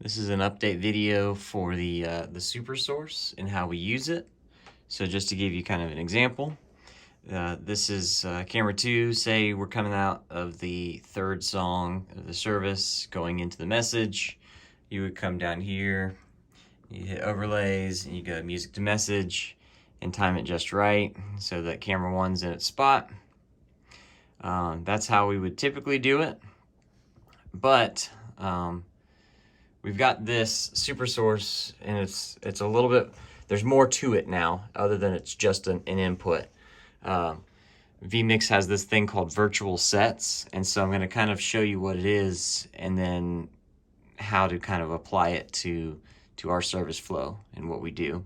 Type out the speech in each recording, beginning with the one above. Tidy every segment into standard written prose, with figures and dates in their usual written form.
This is an update video for the SuperSource and how we use it. So just to give you kind of an example, this is camera 2. Say we're coming out of the third song of the service, going into the message. You would come down here, you hit overlays, and you go music to message, and time it just right so that camera 1's in its spot. That's how we would typically do it, but we've got this SuperSource, and it's a little bit, there's more to it now other than it's just an input. vMix has this thing called virtual sets, and so I'm going to kind of show you what it is and then how to kind of apply it to our service flow and what we do.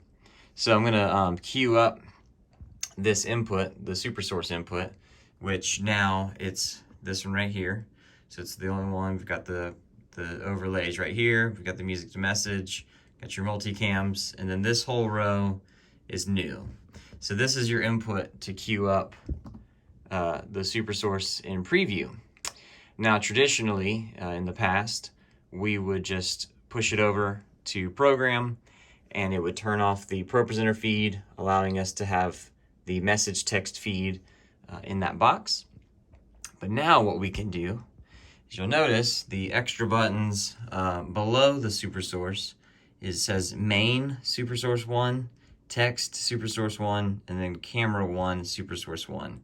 So I'm going to queue up this input, the SuperSource input, which now it's this one right here. So it's the only one. We've got the overlays right here. We've got the music to message, got your multicams, and then this whole row is new. So this is your input to queue up the SuperSource in preview. Now, traditionally, in the past, we would just push it over to program, and it would turn off the ProPresenter feed, allowing us to have the message text feed in that box. But now what we can do, as you'll notice, the extra buttons below the SuperSource, it says main SuperSource 1, text SuperSource 1, and then camera 1 SuperSource 1.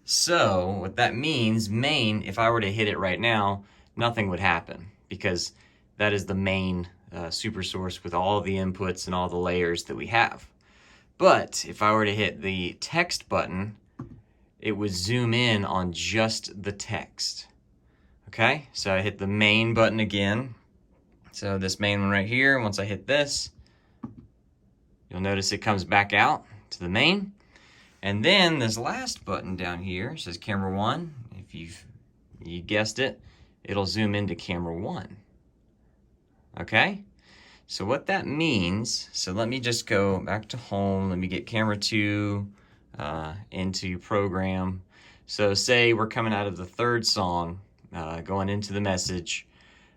So what that means, main, if I were to hit it right now, nothing would happen because that is the main SuperSource with all the inputs and all the layers that we have. But if I were to hit the text button, it would zoom in on just the text. Okay, so I hit the main button again. So this main one right here, once I hit this, you'll notice it comes back out to the main. And then this last button down here says camera 1. If you guessed it, it'll zoom into camera 1. Okay, so what that means, so let me just go back to home. Let me get camera 2 into program. So say we're coming out of the third song, going into the message.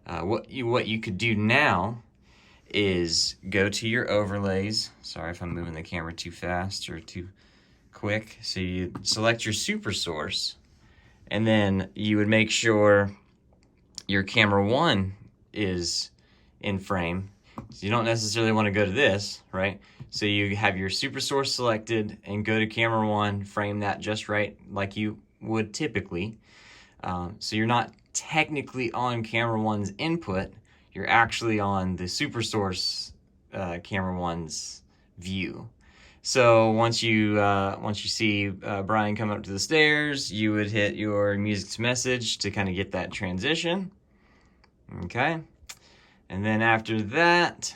What you could do now is go to your overlays. Sorry if I'm moving the camera too fast or too quick. So you select your SuperSource, and then you would make sure your camera 1 is in frame. So you don't necessarily want to go to this, right? So you have your SuperSource selected and go to camera 1, frame that just right like you would typically. So you're not technically on camera 1's input, you're actually on the SuperSource camera 1's view. So once you see Brian come up to the stairs, you would hit your music to message to kind of get that transition. Okay, and then after that,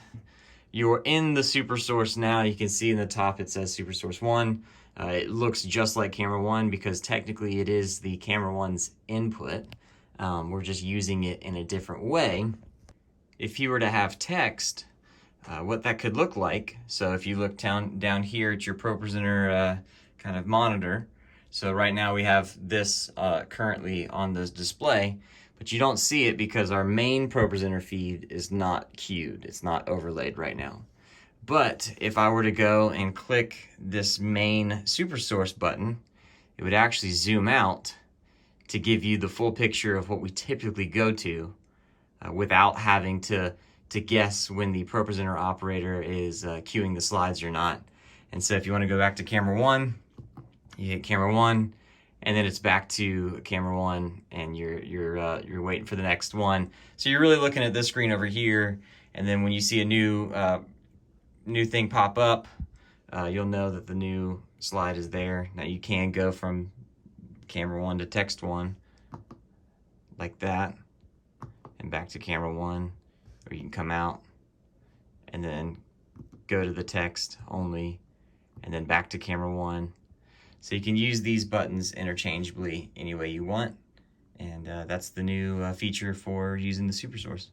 you're in the SuperSource now. You can see in the top it says SuperSource 1. It looks just like camera 1 because technically it is the camera 1's input. We're just using it in a different way. If you were to have text, what that could look like, so if you look down here at your ProPresenter kind of monitor, so right now we have this currently on this display, but you don't see it because our main ProPresenter feed is not queued. It's not overlaid right now. But if I were to go and click this main SuperSource button, it would actually zoom out to give you the full picture of what we typically go to without having to guess when the ProPresenter operator is queuing the slides or not. And so if you want to go back to camera 1, you hit camera 1, and then it's back to camera 1, and you're waiting for the next one. So you're really looking at this screen over here, and then when you see a new thing pop up, you'll know that the new slide is there. Now you can go from camera 1 to text 1 like that, and back to camera 1, or you can come out and then go to the text only, and then back to camera 1. So you can use these buttons interchangeably any way you want, and that's the new feature for using the SuperSource.